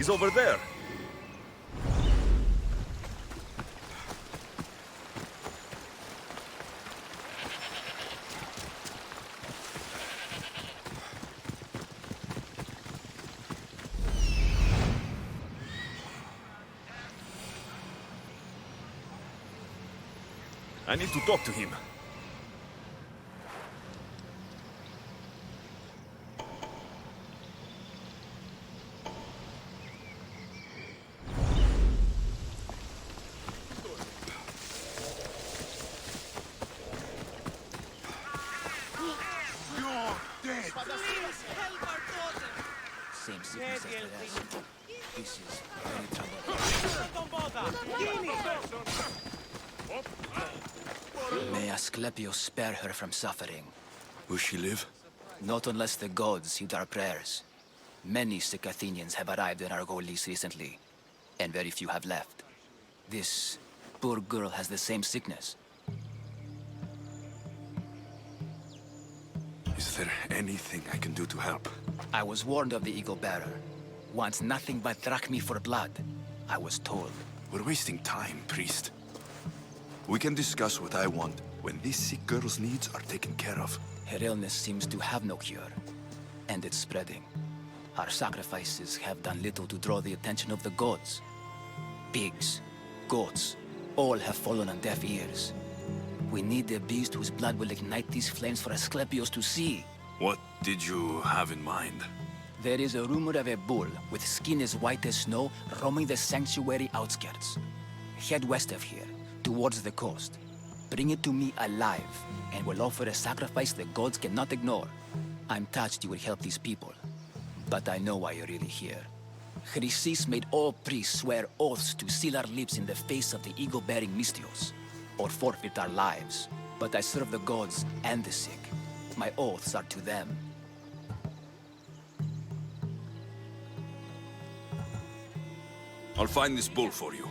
He's over there. I need to talk to him. Same sickness as the rest. This is very troubling. May Asclepius spare her from suffering. Will she live? Not unless the gods heed our prayers. Many sick Athenians have arrived in Argolis recently, and very few have left. This poor girl has the same sickness. Is there anything I can do to help? I was warned of the Eagle Bearer. Wants nothing but drachmi for blood, I was told. We're wasting time, priest. We can discuss what I want when this sick girl's needs are taken care of. Her illness seems to have no cure, and it's spreading. Our sacrifices have done little to draw the attention of the gods. Pigs, goats, all have fallen on deaf ears. We need a beast whose blood will ignite these flames for Asclepius to see. What did you have in mind? There is a rumor of a bull with skin as white as snow roaming the sanctuary outskirts. Head west of here, towards the coast. Bring it to me alive, and we'll offer a sacrifice the gods cannot ignore. I'm touched you will help these people, but I know why you're really here. Chrysis made all priests swear oaths to seal our lips in the face of the eagle-bearing Mystios, or forfeit our lives. But I serve the gods and the sick. My oaths are to them. I'll find this bull for you.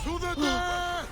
To the death!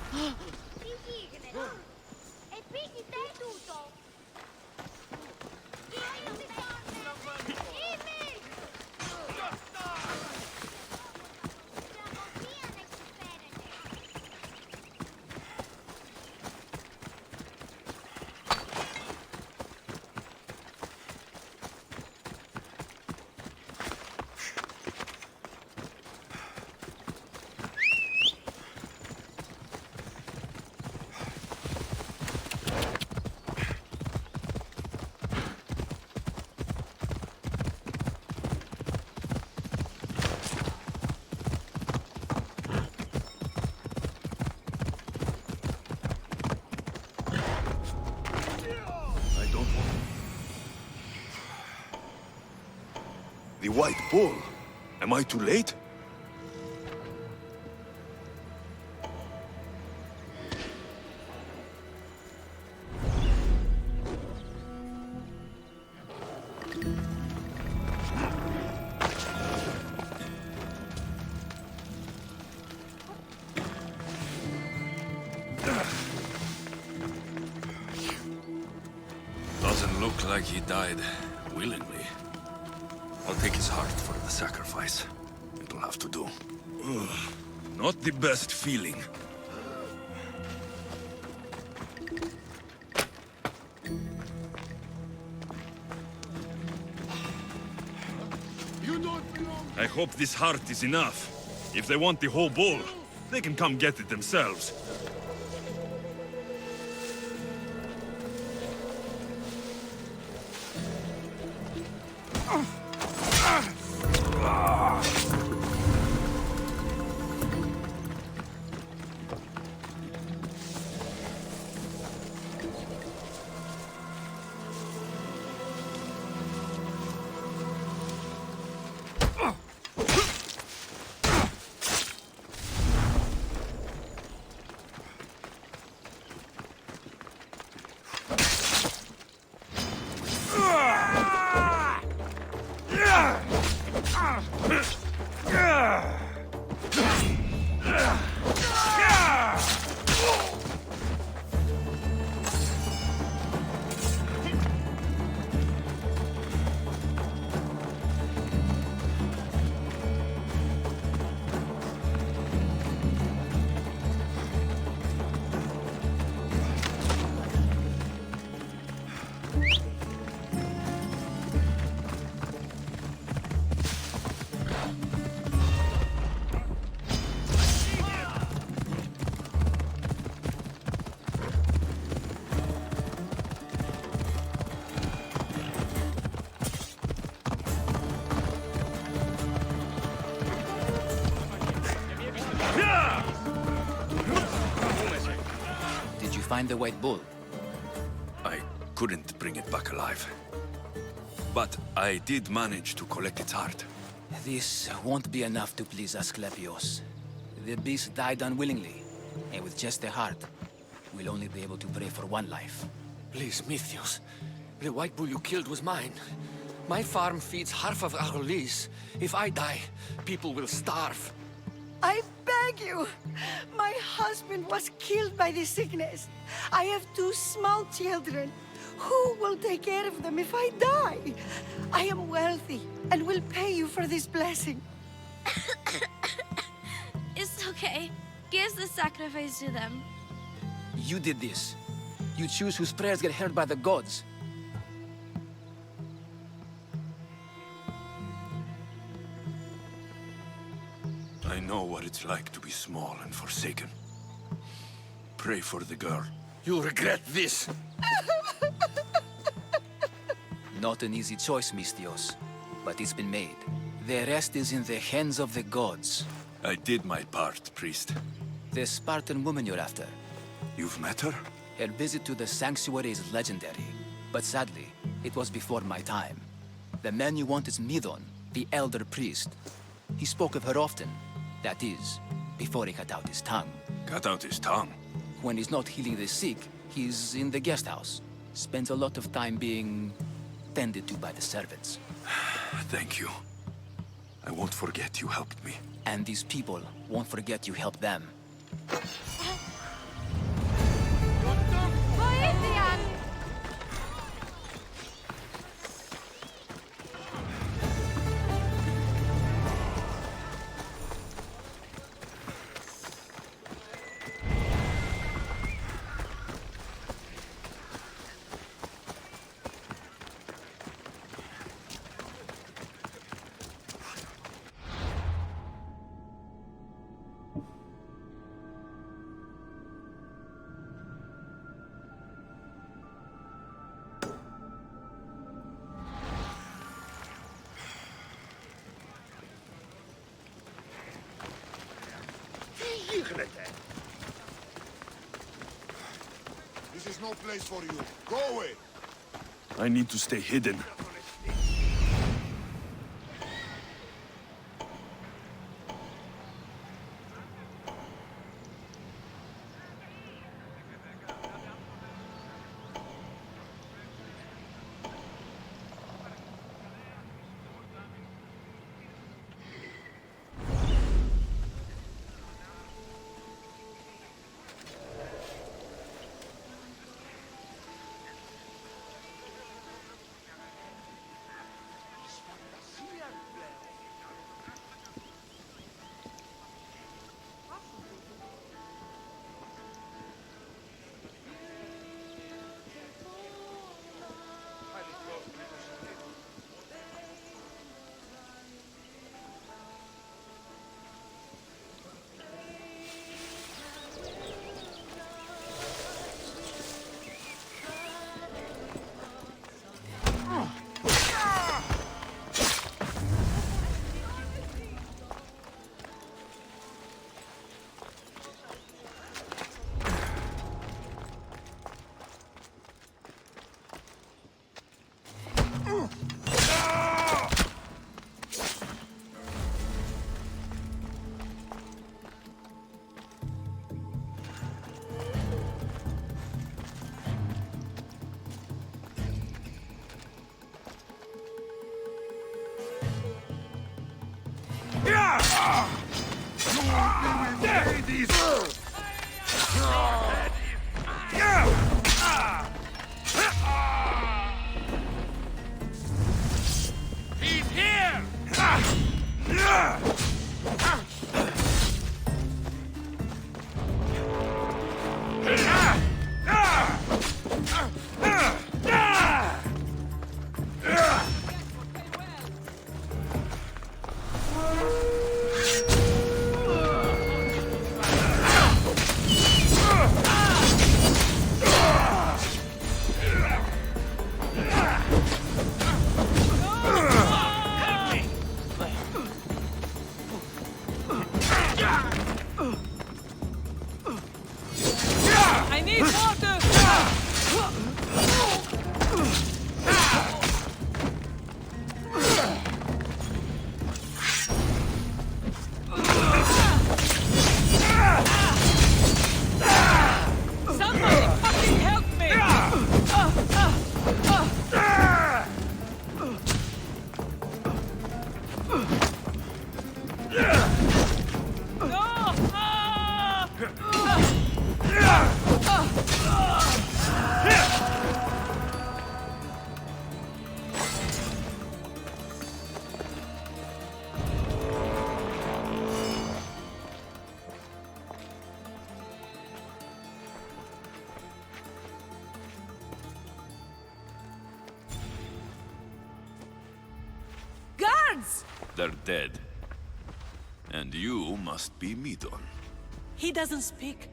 The white bull? Am I too late? Doesn't look like he died willingly. I'll take his heart for the sacrifice. It'll have to do. Not the best feeling. I hope this heart is enough. If they want the whole bull, they can come get it themselves. find the white bull? I couldn't bring it back alive. But I did manage to collect its heart. This won't be enough to please Asclepios. The beast died unwillingly, and with just the heart, we'll only be able to pray for one life. Please, Mythios. The white bull you killed was mine. My farm feeds half of Arolis. If I die, people will starve. I beg you! My husband was killed by this sickness. I have 2 small children. Who will take care of them if I die? I am wealthy and will pay you for this blessing. It's okay. Give the sacrifice to them. You did this. You choose whose prayers get heard by the gods. I know what it's like to be small and forsaken. Pray for the girl. You'll regret this. Not an easy choice, Mystios, but it's been made. The rest is in the hands of the gods. I did my part, priest. The Spartan woman you're after. You've met her? Her visit to the sanctuary is legendary, but sadly, it was before my time. The man you want is Midon, the elder priest. He spoke of her often. That is, before he cut out his tongue. Cut out his tongue. When he's not healing the sick, he's in the guest house. Spends a lot of time being tended to by the servants. Thank you. I won't forget you helped me. And these people won't forget you helped them. This is no place for you. Go away. I need to stay hidden. I need water! gods! They're dead. And you must be Midon. He doesn't speak.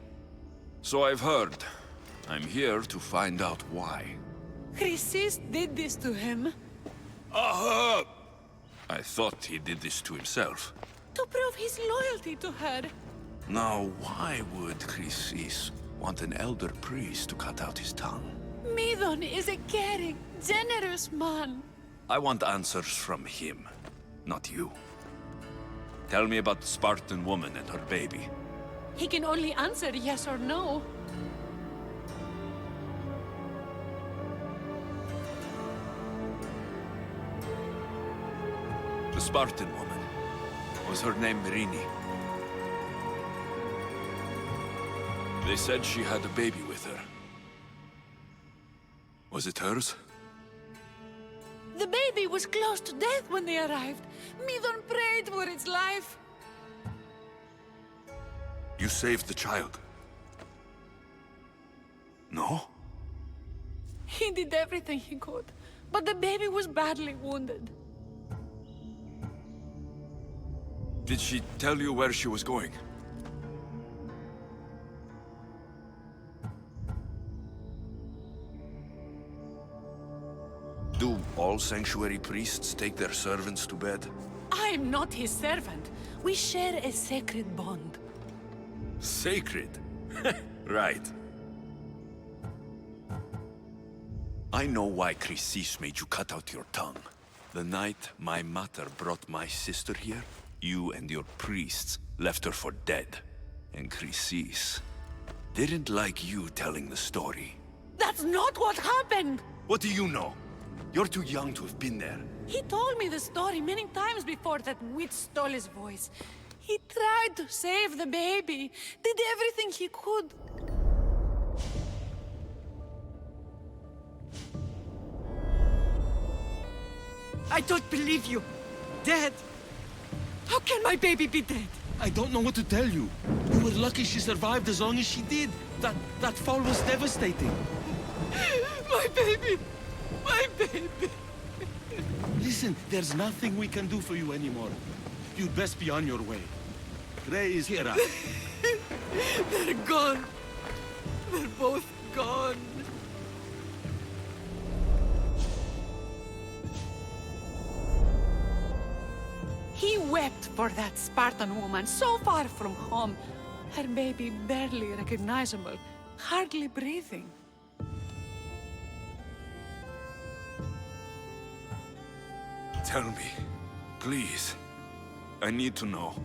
So I've heard. I'm here to find out why. Chrysis did this to him. Aha! I thought he did this to himself. To prove his loyalty to her. Now, why would Chrysis want an elder priest to cut out his tongue? Midon is a caring, generous man. I want answers from him, not you. Tell me about the Spartan woman and her baby. He can only answer yes or no. The Spartan woman. Was her name Mirini? They said she had a baby with her. Was it hers? The baby was close to death when they arrived. Midon prayed for its life. You saved the child. No? He did everything he could, but the baby was badly wounded. Did she tell you where she was going? Do all sanctuary priests take their servants to bed? I am not his servant. We share a sacred bond. Sacred? Right. I know why Chrysis made you cut out your tongue. The night my mother brought my sister here, you and your priests left her for dead. And Chrysis didn't like you telling the story. That's not what happened! What do you know? You're too young to have been there. He told me the story many times before that witch stole his voice. He tried to save the baby, did everything he could. I don't believe you. Dead. How can my baby be dead? I don't know what to tell you. We were lucky she survived as long as she did. That fall was devastating. My baby! My baby! Listen, there's nothing we can do for you anymore. You'd best be on your way. Gray is here. They're gone. They're both gone. He wept for that Spartan woman so far from home. Her baby barely recognizable, hardly breathing. Tell me, please. I need to know.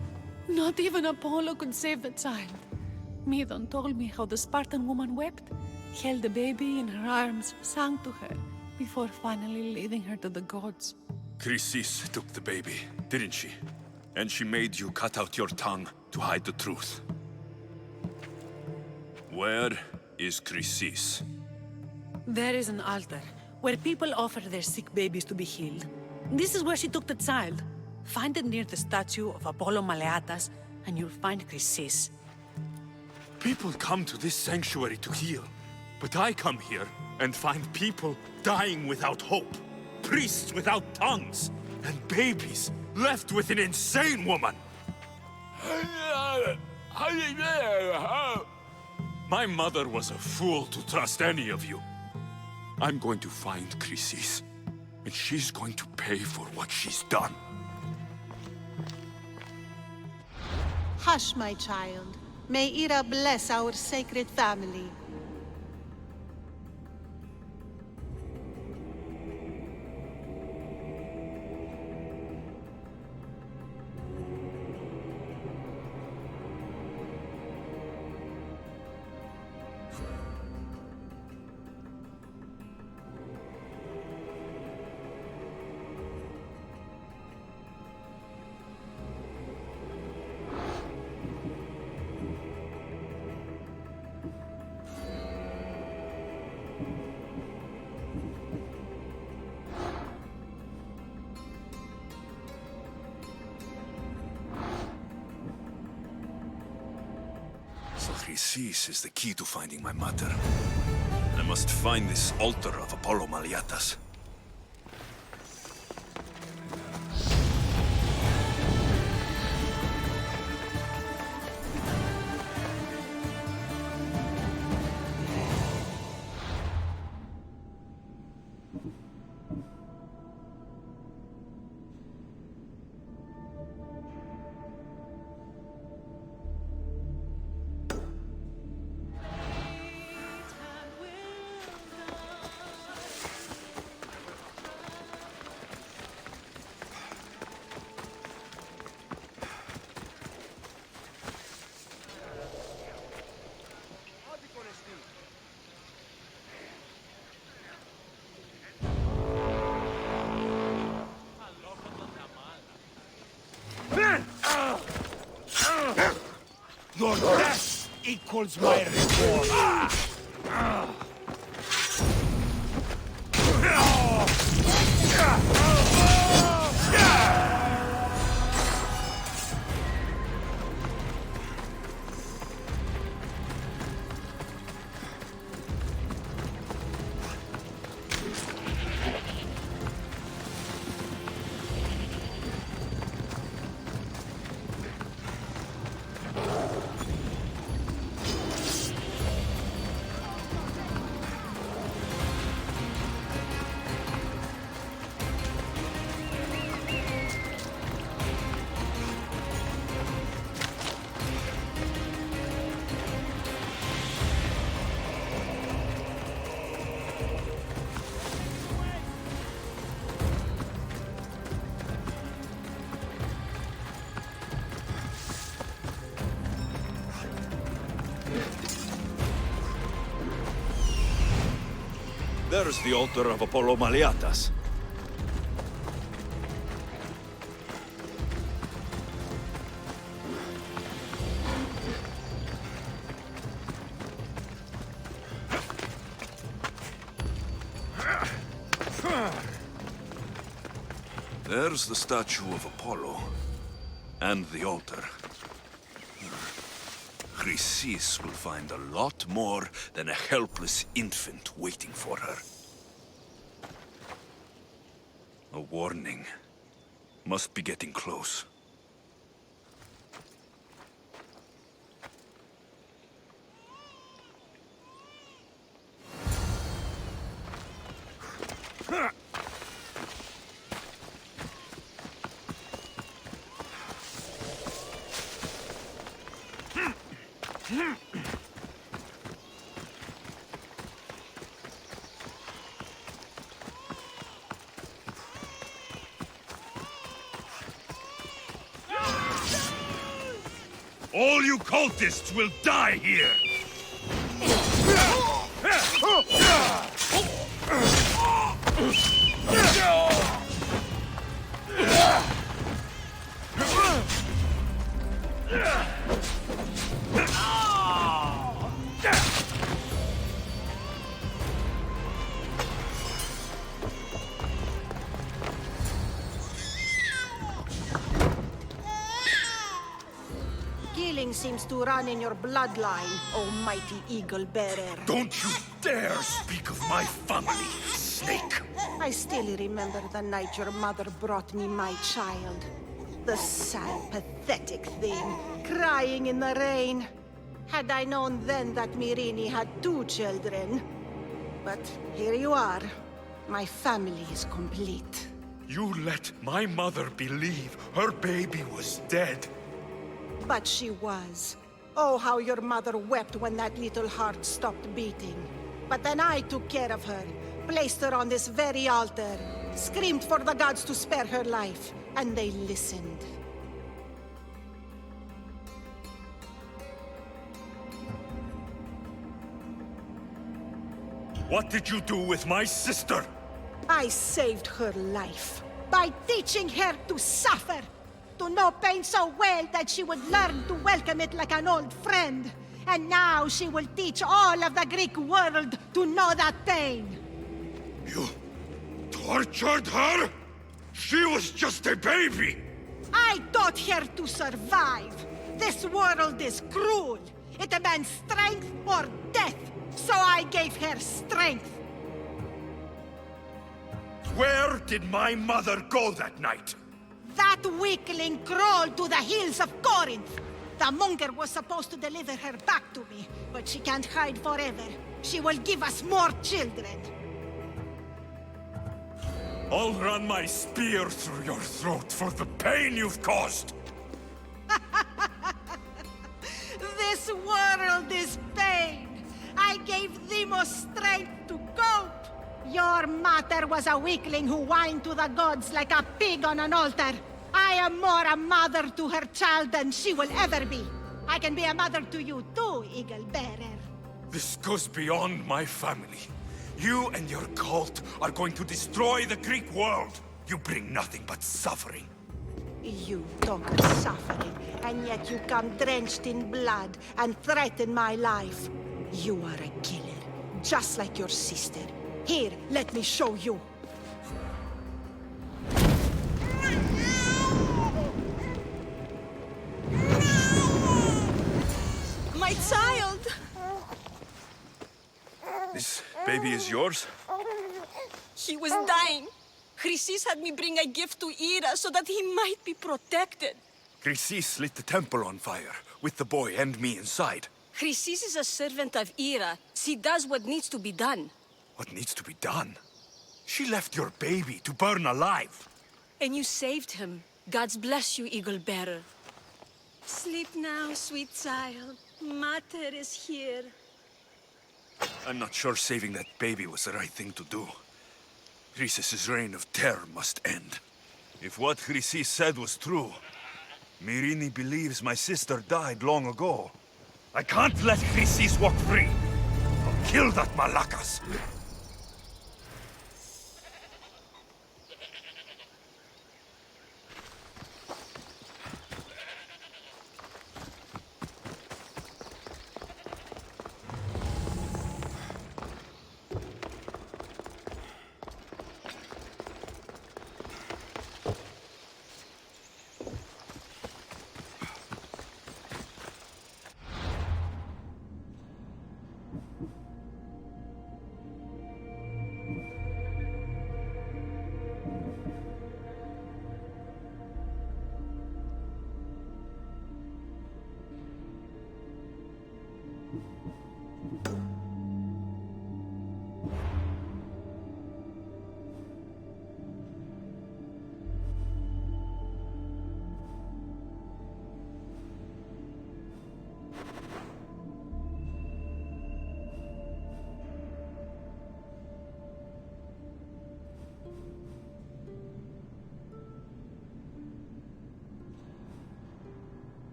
Not even Apollo could save the child. Midon told me how the Spartan woman wept, held the baby in her arms, sang to her, before finally leading her to the gods. Chrysis took the baby, didn't she? And she made you cut out your tongue to hide the truth. Where is Chrysis? There is an altar, where people offer their sick babies to be healed. This is where she took the child. Find it near the statue of Apollo Maleatas, and you'll find Chrysis. People come to this sanctuary to heal. But I come here and find people dying without hope. Priests without tongues. And babies left with an insane woman. My mother was a fool to trust any of you. I'm going to find Chrysis, and she's going to pay for what she's done. Hush, my child. May Ira bless our sacred family. So Chrysis is the key to finding my mother. I must find this altar of Apollo Maleatas. equals my reward. There's the altar of Apollo Maliatas. There's the statue of Apollo. And the altar. Chrysis will find a lot more than a helpless infant waiting for her. A warning. Must be getting close. All you cultists will die here! Killing seems to run in your bloodline, almighty eagle bearer. Don't you dare speak of my family, snake! I still remember the night your mother brought me my child. The sad, pathetic thing, crying in the rain. Had I known then that Myrini had 2 children. But here you are. My family is complete. You let my mother believe her baby was dead. But she was. Oh, how your mother wept when that little heart stopped beating. But then I took care of her, placed her on this very altar, screamed for the gods to spare her life, and they listened. What did you do with my sister? I saved her life by teaching her to suffer. To know pain so well that she would learn to welcome it like an old friend. And now she will teach all of the Greek world to know that pain. You tortured her? She was just a baby! I taught her to survive. This world is cruel. It demands strength or death. So I gave her strength. Where did my mother go that night? That weakling crawled to the hills of Corinth. The monger was supposed to deliver her back to me, but she can't hide forever. She will give us more children. I'll run my spear through your throat for the pain you've caused! This world is pain. I gave Demos strength to cope. Your mother was a weakling who whined to the gods like a pig on an altar. I am more a mother to her child than she will ever be. I can be a mother to you too, Eagle Bearer. This goes beyond my family. You and your cult are going to destroy the Greek world. You bring nothing but suffering. You talk of suffering, and yet you come drenched in blood and threaten my life. You are a killer, just like your sister. Here, let me show you. My child! This baby is yours? He was dying. Chrysis had me bring a gift to Ira so that he might be protected. Chrysis lit the temple on fire, with the boy and me inside. Chrysis is a servant of Ira. She does what needs to be done. What needs to be done? She left your baby to burn alive. And you saved him. God's bless you, Eagle Bearer. Sleep now, sweet child. Mater is here. I'm not sure saving that baby was the right thing to do. Chrysis' reign of terror must end. If what Chrysis said was true, Mirini believes my sister died long ago. I can't let Chrysis walk free. I'll kill that Malakas.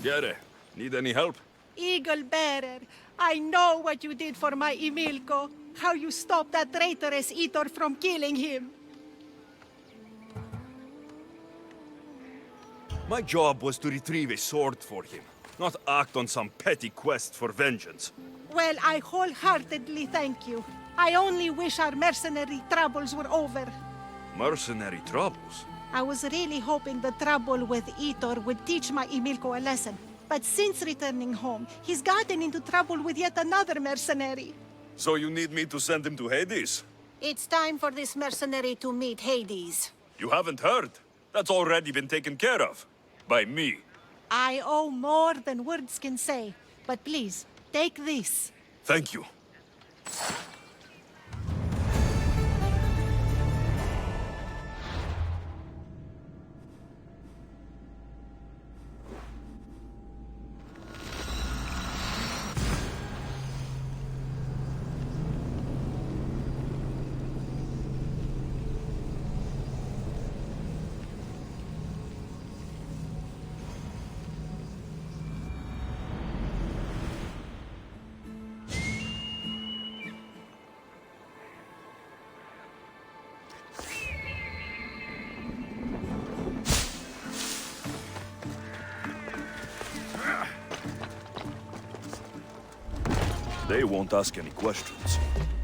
Gere, need any help? Eagle Bearer, I know what you did for my Emilko. How you stopped that traitorous Eater from killing him. My job was to retrieve a sword for him, not act on some petty quest for vengeance. Well, I wholeheartedly thank you. I only wish our mercenary troubles were over. Mercenary troubles? I was really hoping the trouble with Eater would teach my Emilko a lesson. But since returning home, he's gotten into trouble with yet another mercenary. So you need me to send him to Hades? It's time for this mercenary to meet Hades. You haven't heard? That's already been taken care of. By me. I owe more than words can say. But please, take this. Thank you. They won't ask any questions.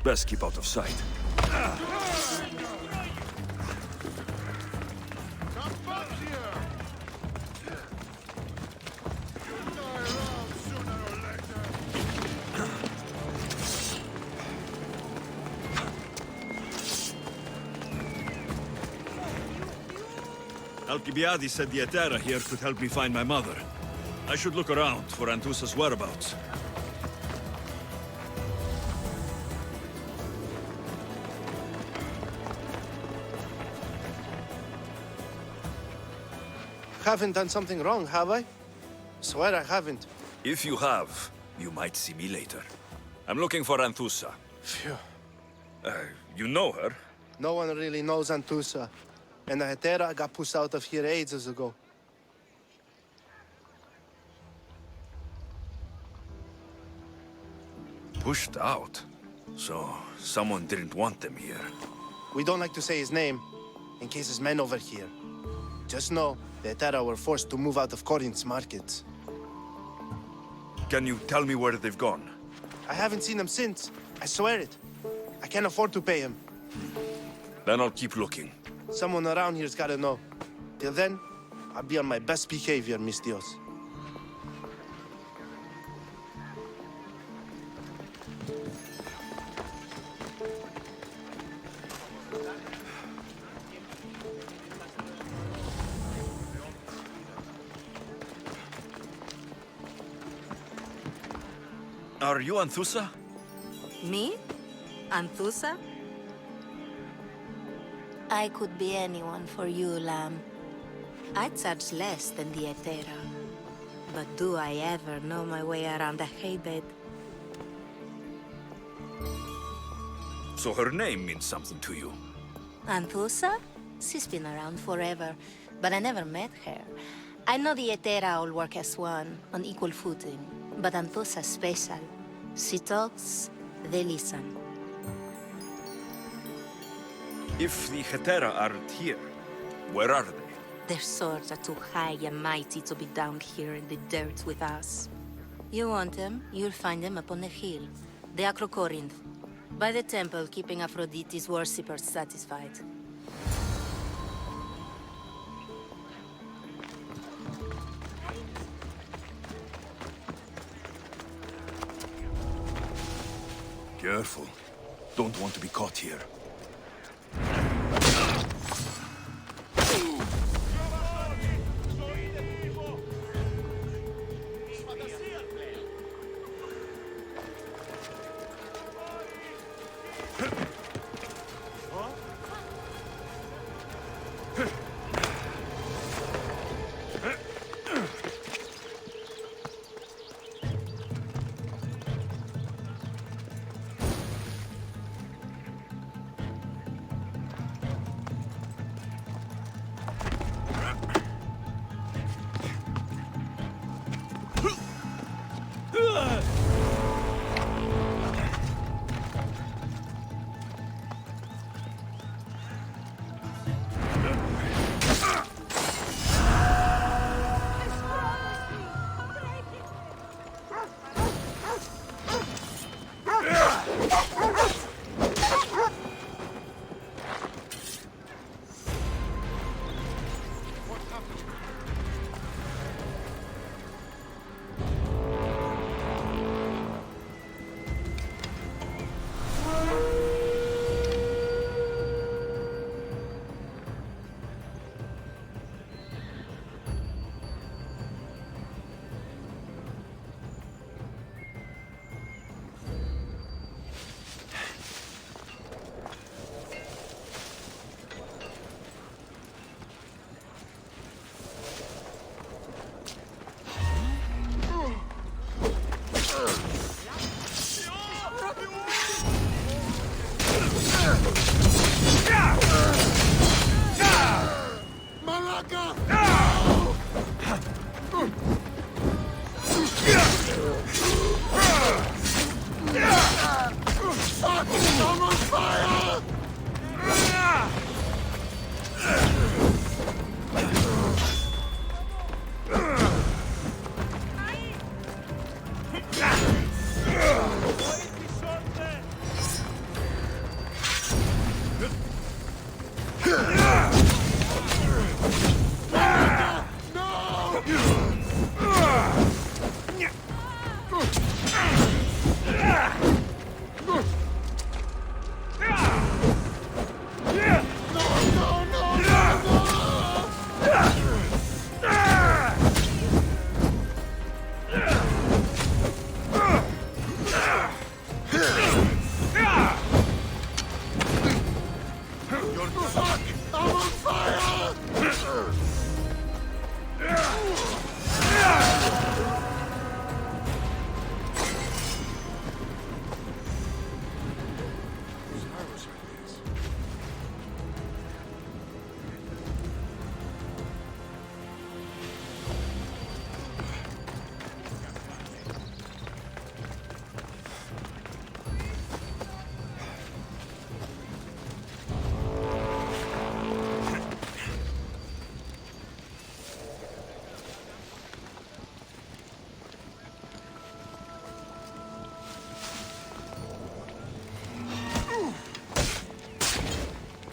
Best keep out of sight. Alcibiades said the Etera here could help me find my mother. I should look around for Anthusa's whereabouts. Haven't done something wrong, have I? Swear I haven't. If you have, you might see me later. I'm looking for Anthusa. Phew. You know her? No one really knows Anthusa. And the Hetera got pushed out of here ages ago. Pushed out? So, someone didn't want them here. We don't like to say his name, in case his men over here. Just know, the Hetera were forced to move out of Corinth's markets. Can you tell me where they've gone? I haven't seen him since. I swear it. I can't afford to pay him. Then I'll keep looking. Someone around here's gotta know. Till then, I'll be on my best behavior, mis Dios. Are you Anthusa? Me? Anthusa? I could be anyone for you, Lamb. I charge less than the Etera. But do I ever know my way around a haybed? So her name means something to you? Anthusa? She's been around forever, but I never met her. I know the Etera all work as one, on equal footing. But Anthusa's special. She talks, they listen. If the Hetera aren't here, where are they? Their swords are too high and mighty to be down here in the dirt with us. You want them, you'll find them up on the hill. The Acrocorinth. By the temple, keeping Aphrodite's worshippers satisfied. Careful. Don't want to be caught here.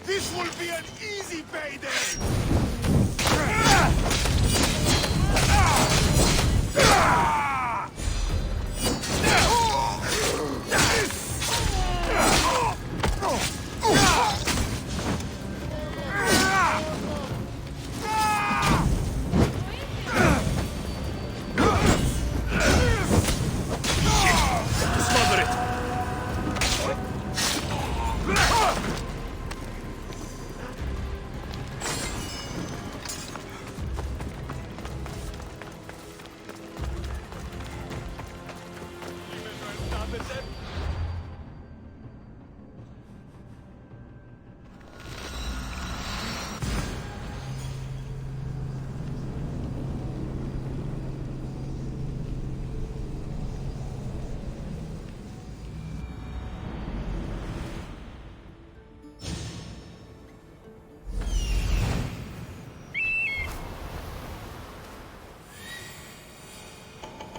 This will be an easy payday! Smother it!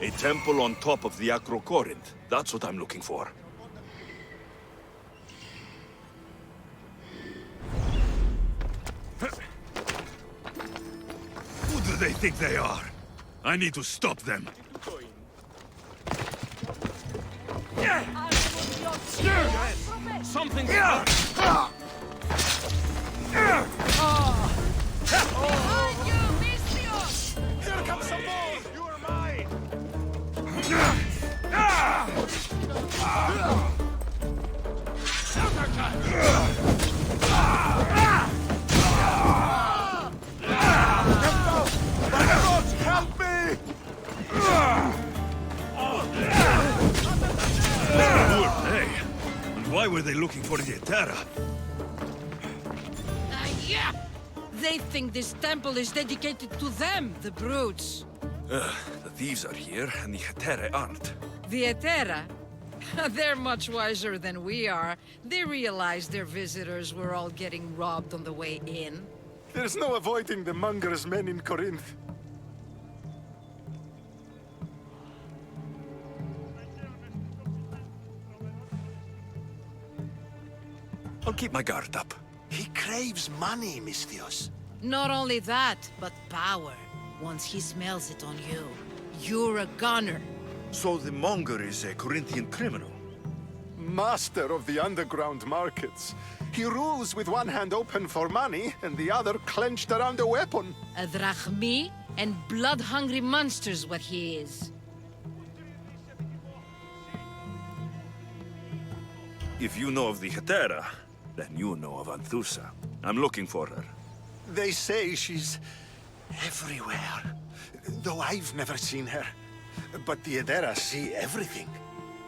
A temple on top of the Acrocorinth. That's what I'm looking for. Who do they think they are? I need to stop them. Something... Behind you, Mystios! Here comes some more! You are mine! Help me! Who are they? And why were they looking for the Etera? Yeah! They think this temple is dedicated to them, the brutes. The thieves are here, and the Etera aren't. The Etera? They're much wiser than we are. They realized their visitors were all getting robbed on the way in. There's no avoiding the monger's men in Corinth. I'll keep my guard up. He craves money, Mystios. Not only that, but power. Once he smells it on you, you're a gunner. So the monger is a Corinthian criminal? Master of the underground markets. He rules with one hand open for money and the other clenched around a weapon. A drachmi and blood-hungry monster's what he is. If you know of the Etera, then you know of Anthusa. I'm looking for her. They say she's everywhere, though I've never seen her. But the Edera see everything.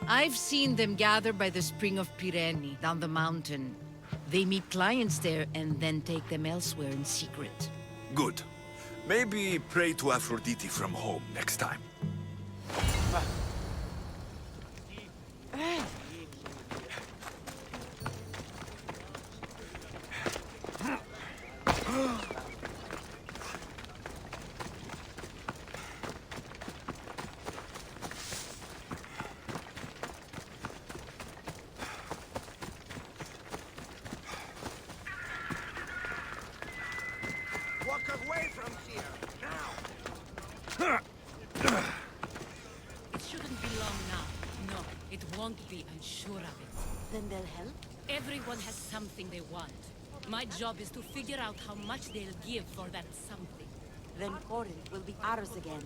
I've seen them gather by the Spring of Pirene, down the mountain. They meet clients there and then take them elsewhere in secret. Good. Maybe pray to Aphrodite from home next time. Walk away from here, now! It shouldn't be long now. No, it won't be, I'm sure of it. Then they'll help? Everyone has something they want. My job is to figure out how much they'll give for that something. Then Corinth will be ours again.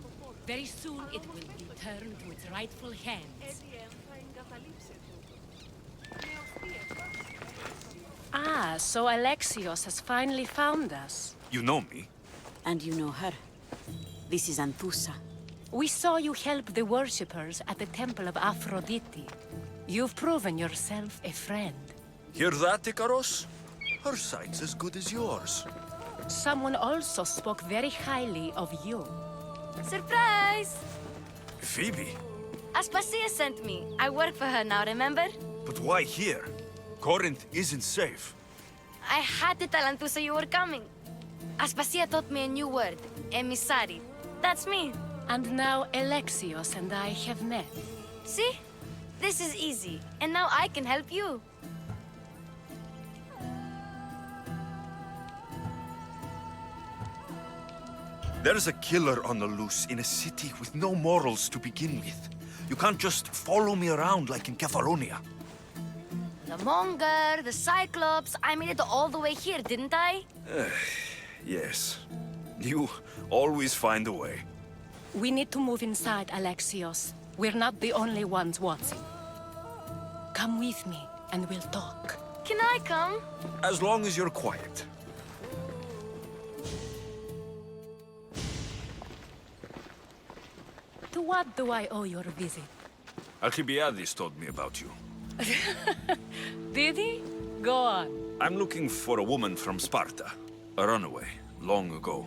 Very soon it will return to its rightful hands. Ah, so Alexios has finally found us. You know me? And you know her. This is Anthusa. We saw you help the worshippers at the Temple of Aphrodite. You've proven yourself a friend. Hear that, Ikaros? Her sight's as good as yours. Someone also spoke very highly of you. Surprise! Phoebe? Aspasia sent me. I work for her now, remember? But why here? Corinth isn't safe. I had to tell Anthusa you were coming. Aspasia taught me a new word, emissary. That's me. And now Alexios and I have met. See? This is easy. And now I can help you. There's a killer on the loose in a city with no morals to begin with. You can't just follow me around like in Kefalonia. The Monger, the Cyclops, I made it all the way here, didn't I? Yes. You always find a way. We need to move inside, Alexios. We're not the only ones watching. Come with me, and we'll talk. Can I come? As long as you're quiet. To what do I owe your visit? Alcibiades told me about you. Did he? Go on. I'm looking for a woman from Sparta. A runaway, long ago.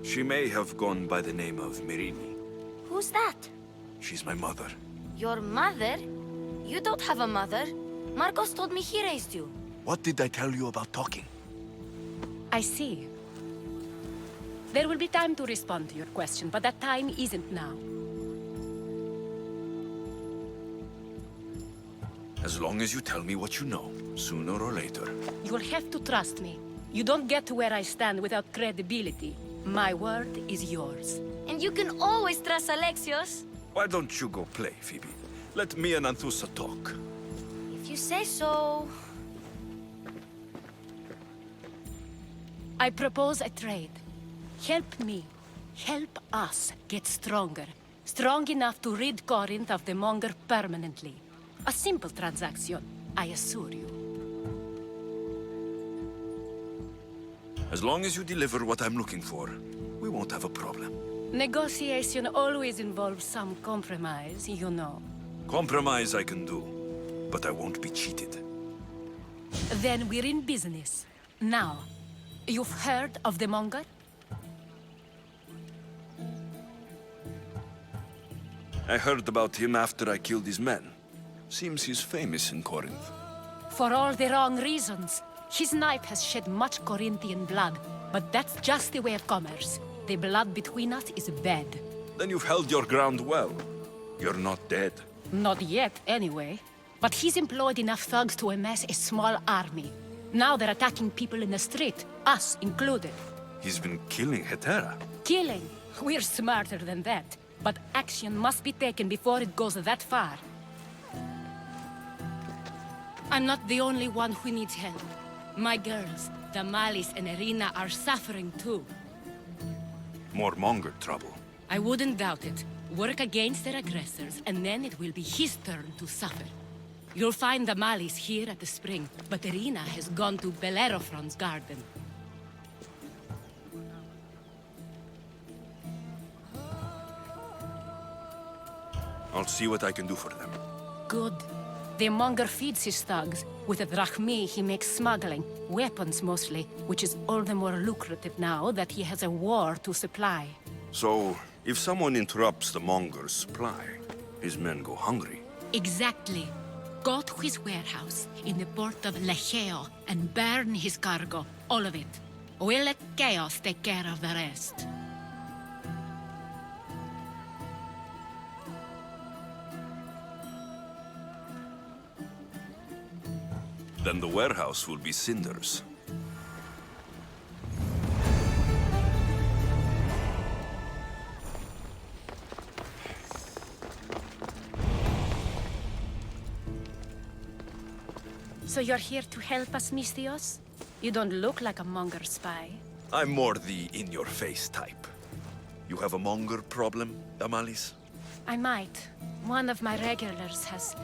She may have gone by the name of Myrine. Who's that? She's my mother. Your mother? You don't have a mother. Marcos told me he raised you. What did I tell you about talking? I see. There will be time to respond to your question, but that time isn't now. As long as you tell me what you know, sooner or later. You'll have to trust me. You don't get to where I stand without credibility. My word is yours. And you can always trust Alexios. Why don't you go play, Phoebe? Let me and Anthusa talk. If you say so. I propose a trade. Help me. Help us get stronger. Strong enough to rid Corinth of the Monger permanently. A simple transaction, I assure you. As long as you deliver what I'm looking for, we won't have a problem. Negotiation always involves some compromise, you know. Compromise I can do, but I won't be cheated. Then we're in business. Now, you've heard of the Monger? I heard about him after I killed his men. Seems he's famous in Corinth. For all the wrong reasons. His knife has shed much Corinthian blood, but that's just the way of commerce. The blood between us is bad. Then you've held your ground well. You're not dead. Not yet, anyway. But he's employed enough thugs to amass a small army. Now they're attacking people in the street, us included. He's been killing Hetera. Killing? We're smarter than that. But action must be taken before it goes that far. I'm not the only one who needs help. My girls, Damalis and Irina, are suffering too. More Monger trouble. I wouldn't doubt it. Work against their aggressors, and then it will be his turn to suffer. You'll find Damalis here at the spring, but Irina has gone to Bellerophon's garden. I'll see what I can do for them. Good. The Monger feeds his thugs. With a drachmi, he makes smuggling. Weapons, mostly. Which is all the more lucrative now that he has a war to supply. So, if someone interrupts the Monger's supply, his men go hungry. Exactly. Go to his warehouse in the port of Lecheo and burn his cargo. All of it. We'll let chaos take care of the rest. Then the warehouse will be cinders. So you're here to help us, Misthios? You don't look like a Monger spy. I'm more the in-your-face type. You have a monger problem, Damalis? I might. One of my regulars has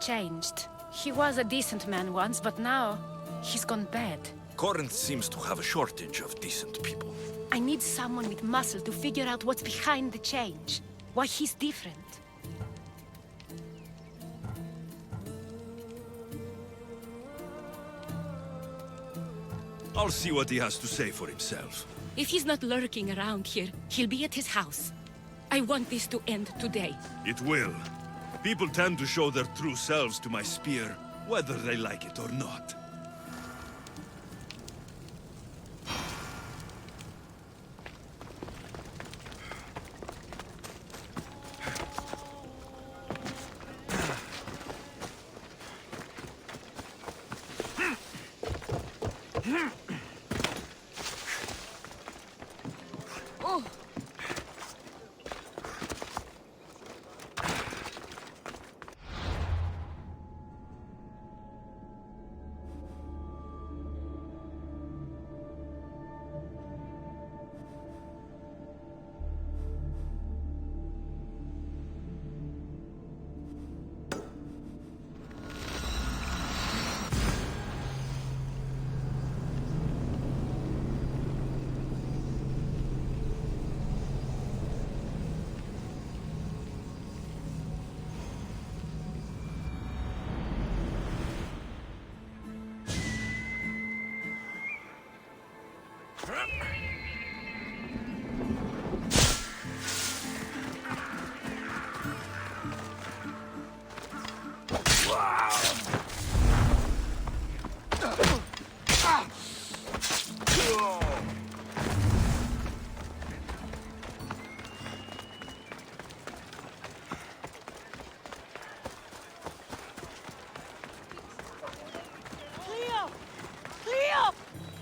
changed. He was a decent man once, but now he's gone bad. Corinth seems to have a shortage of decent people. I need someone with muscle to figure out what's behind the change. Why he's different. I'll see what he has to say for himself. If he's not lurking around here, he'll be at his house. I want this to end today. It will. People tend to show their true selves to my spear, whether they like it or not.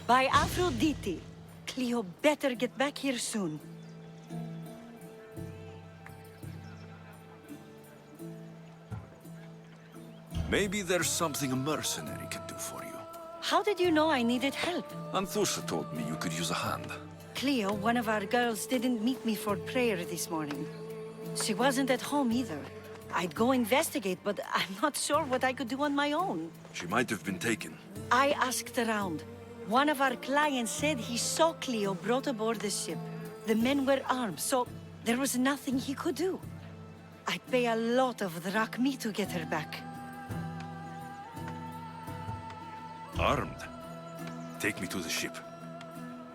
By Aphrodite, Cleo better get back here soon. Maybe there's something a mercenary can do for you. How did you know I needed help? Anthusa told me you could use a hand. Cleo, one of our girls, didn't meet me for prayer this morning. She wasn't at home either. I'd go investigate, but I'm not sure what I could do on my own. She might have been taken. I asked around. One of our clients said he saw Cleo brought aboard the ship. The men were armed, so there was nothing he could do. I'd pay a lot of drachmi to get her back. Armed? Take me to the ship.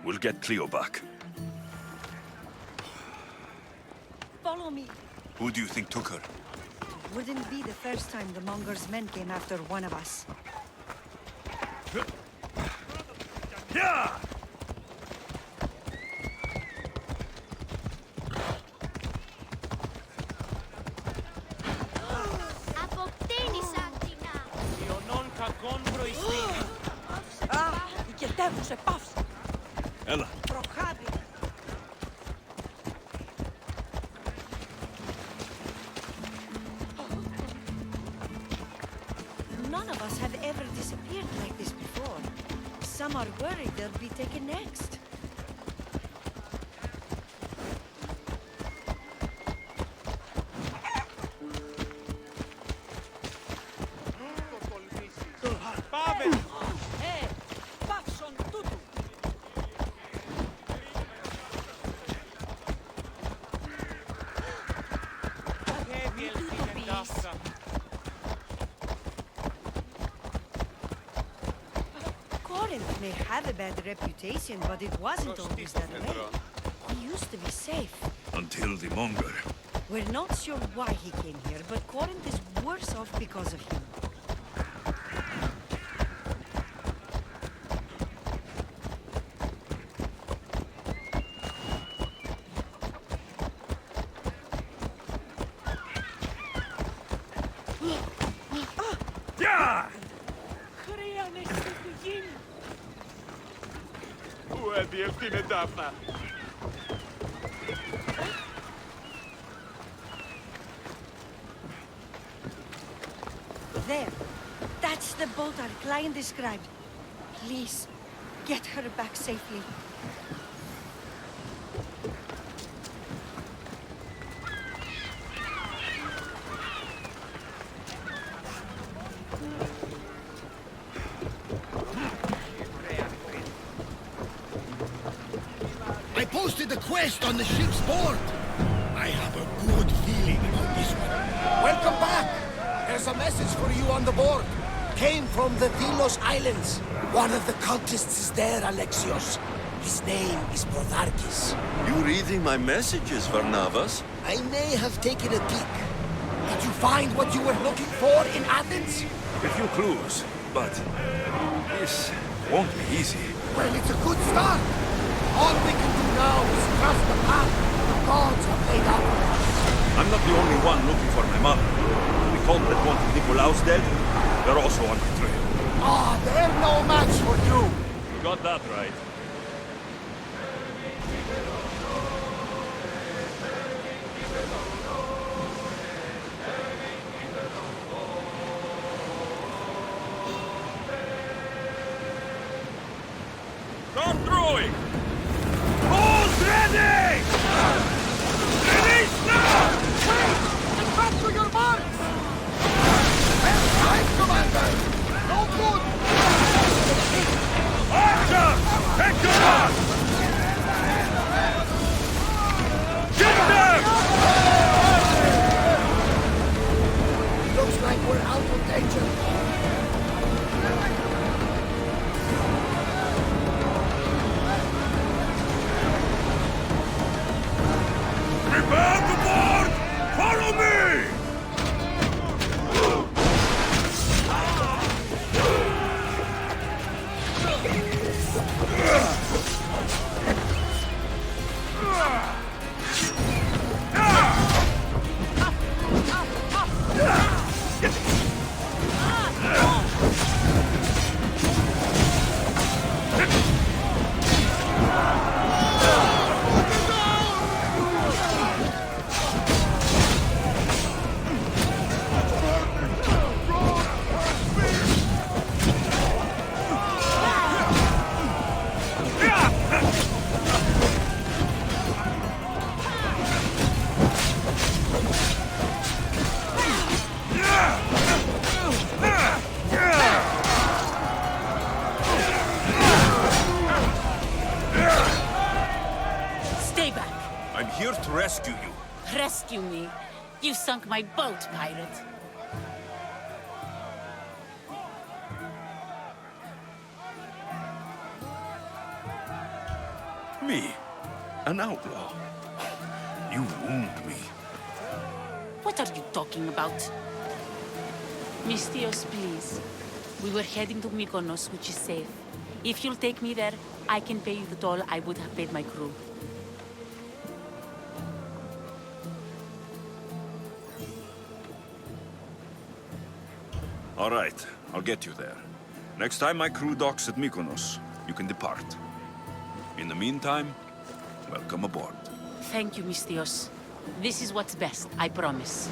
We'll get Cleo back. Follow me. Who do you think took her? Wouldn't be the first time the Monger's men came after one of us. Yeah! Ella. None of us have ever disappeared like this before. Some are worried they'll be taken next. Corinth may have a bad reputation, but it wasn't always that way. He used to be safe. Until the Monger. We're not sure why he came here, but Corinth is worse off because of him. There. That's the boat our client described. Please, get her back safely. I posted a quest on the ship's board. I have a good feeling about this one. Welcome back! There's a message for you on the board. Came from the Delos Islands. One of the cultists is there, Alexios. His name is Prodarchis. You reading my messages, Varnavas? I may have taken a peek. Did you find what you were looking for in Athens? A few clues, but this won't be easy. Well, it's a good start. All we can do now is trust the path the gods have laid out for us. I'm not the only one looking for my mother. The cult that wanted Nicolaus dead, they're also on my trail. Ah, they're no match for you. You got that right. Start throwing! Who's ready? Release now! Wait! Get back to your marks! Left side, Commander! No good! Archer! Take command! Get them! Looks like we're out of danger. Prepare to board! Follow me! Stay back. I'm here to rescue you. Rescue me. You sunk my boat, pirate. Me? An outlaw? You wound me. What are you talking about? Mystios, please. We were heading to Mykonos, which is safe. If you'll take me there, I can pay you the toll I would have paid my crew. All right, I'll get you there. Next time my crew docks at Mykonos, you can depart. In the meantime, welcome aboard. Thank you, Mystios. This is what's best, I promise.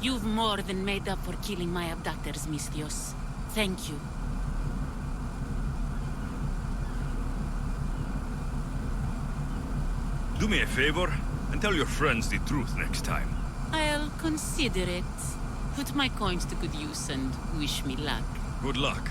You've more than made up for killing my abductors, Misthios. Thank you. Do me a favor and tell your friends the truth next time. I'll consider it. Put my coins to good use and wish me luck. Good luck.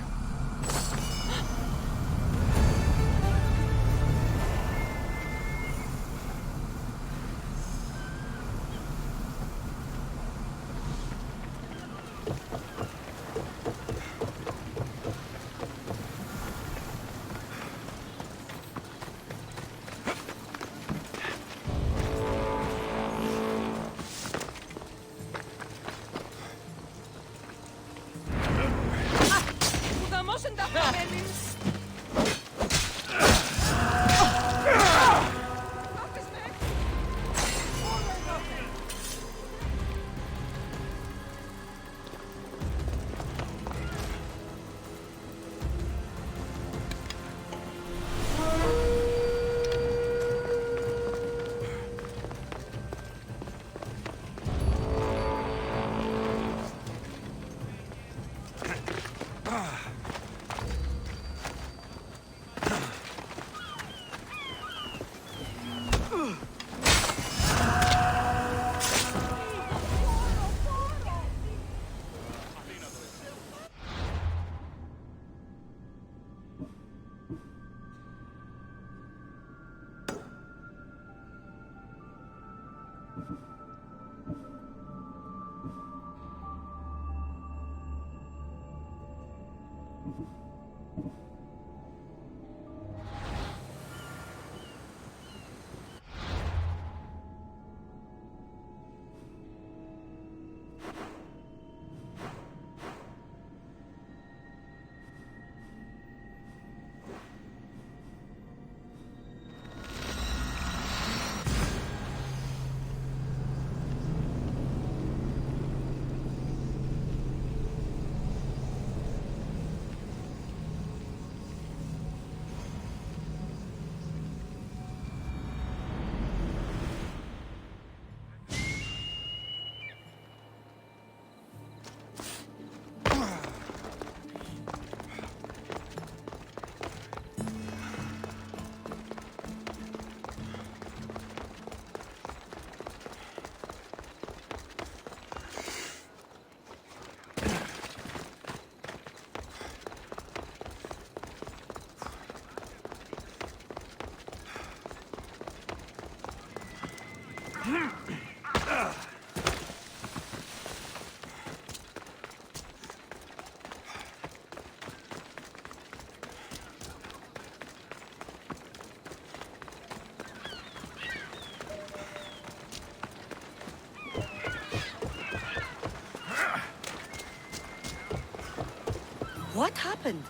What happened?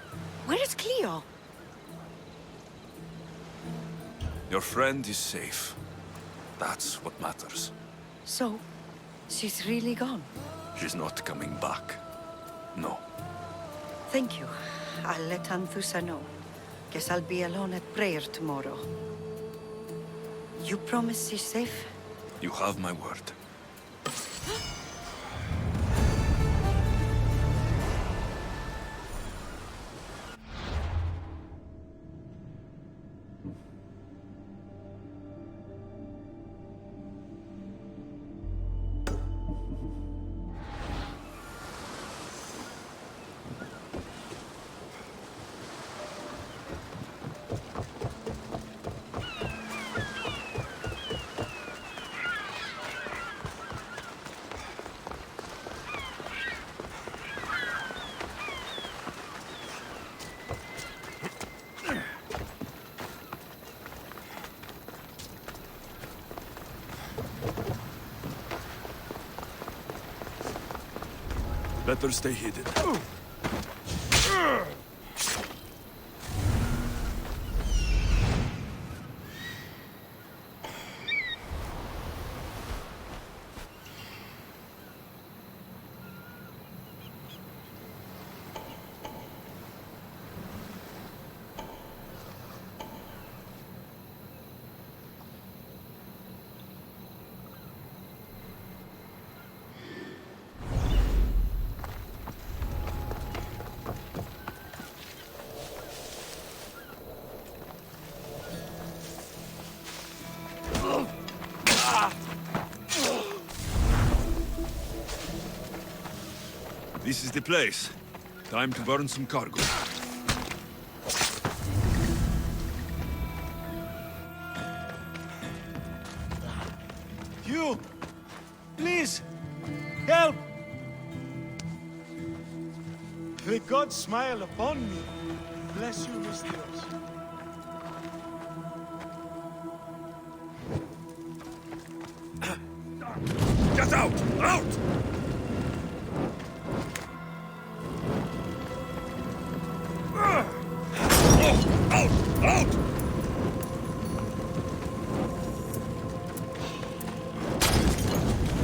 Where is Cleo? Your friend is safe. That's what matters. So, she's really gone? She's not coming back. No. Thank you. I'll let Anthusa know. Guess I'll be alone at prayer tomorrow. You promise she's safe? You have my word. Better stay hidden. This is the place. Time to burn some cargo. You! Please! Help! The gods smile upon me. Bless you, Mistios. Get out! Out! Out! Out!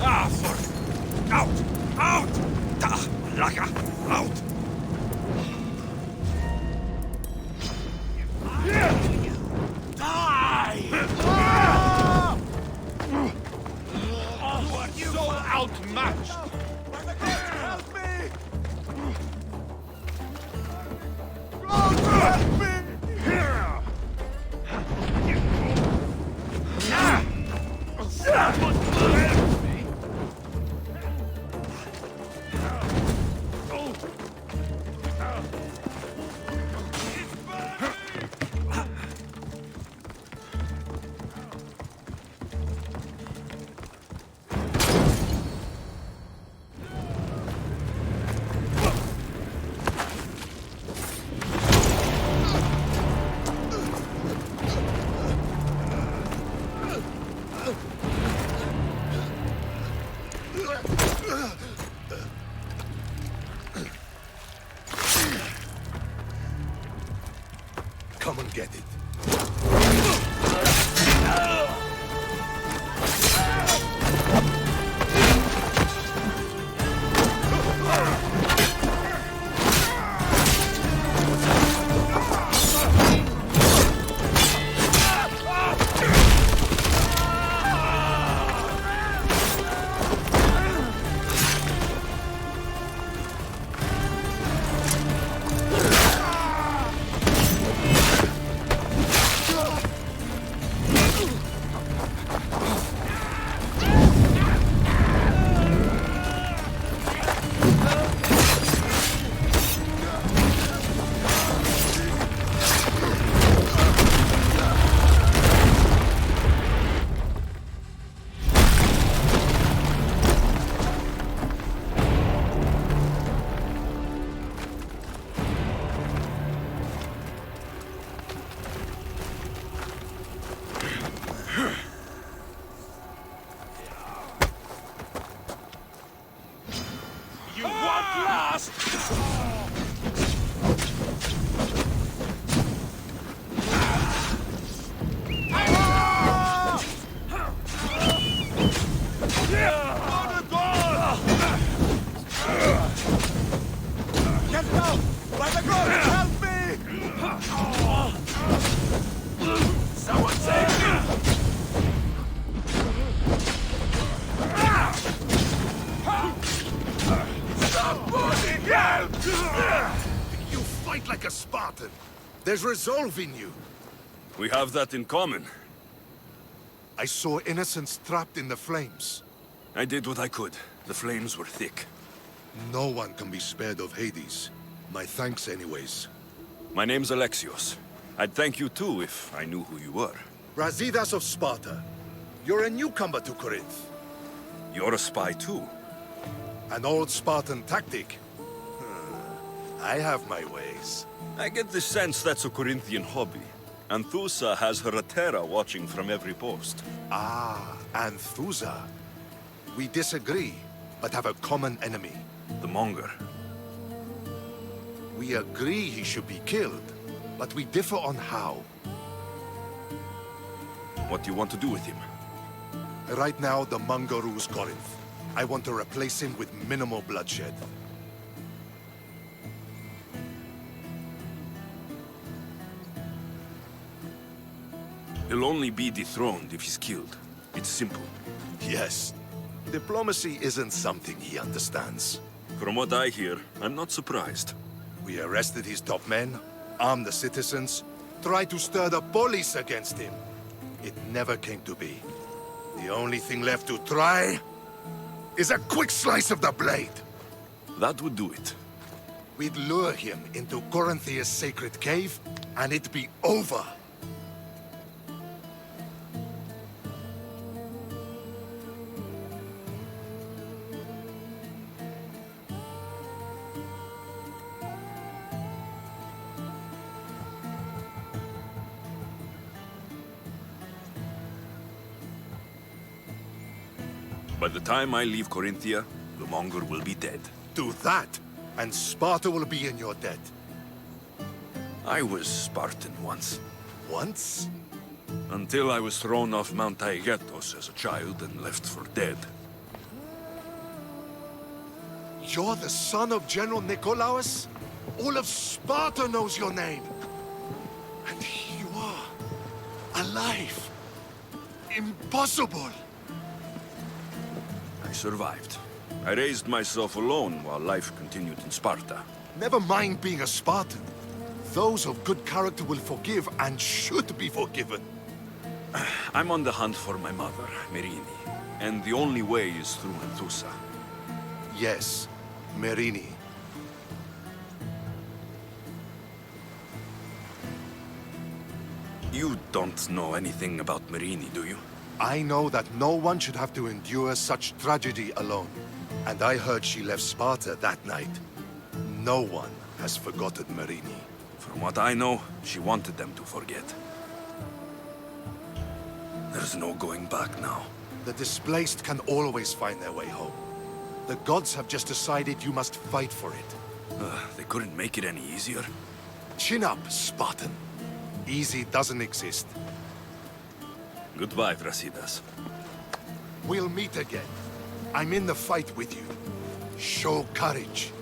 Ah, fuck! Out! Out! Da! Laka! Out! Die! You are so outmatched! Help me! God, help me! Come and get it. You want last? Get down! By the gods, help me! Someone save me! Somebody help! You fight like a Spartan. There's resolve in you. We have that in common. I saw innocents trapped in the flames. I did what I could. The flames were thick. No one can be spared of Hades. My thanks anyways. My name's Alexios. I'd thank you too if I knew who you were. Brasidas of Sparta. You're a newcomer to Corinth. You're a spy too. An old Spartan tactic. I have my ways. I get the sense that's a Corinthian hobby. Anthusa has her Atera watching from every post. Ah, Anthusa. We disagree, but have a common enemy. The Monger. We agree he should be killed, but we differ on how. What do you want to do with him? Right now, the Monger rules Corinth. I want to replace him with minimal bloodshed. He'll only be dethroned if he's killed. It's simple. Yes. Diplomacy isn't something he understands. From what I hear, I'm not surprised. We arrested his top men, armed the citizens, tried to stir the police against him. It never came to be. The only thing left to try is a quick slice of the blade. That would do it. We'd lure him into Corinthia's sacred cave, and it'd be over. By the time I leave Corinthia, the Monger will be dead. Do that, and Sparta will be in your debt. I was Spartan once. Once? Until I was thrown off Mount Taygetos as a child and left for dead. You're the son of General Nikolaos? All of Sparta knows your name. And here you are, alive. Impossible. I survived. I raised myself alone while life continued in Sparta. Never mind being a Spartan. Those of good character will forgive and should be forgiven. I'm on the hunt for my mother, Merini. And the only way is through Anthusa. Yes, Merini. You don't know anything about Merini, do you? I know that no one should have to endure such tragedy alone. And I heard she left Sparta that night. No one has forgotten Merini. From what I know, she wanted them to forget. There's no going back now. The displaced can always find their way home. The gods have just decided you must fight for it. They couldn't make it any easier. Chin up, Spartan. Easy doesn't exist. Goodbye, Brasidas. We'll meet again. I'm in the fight with you. Show courage.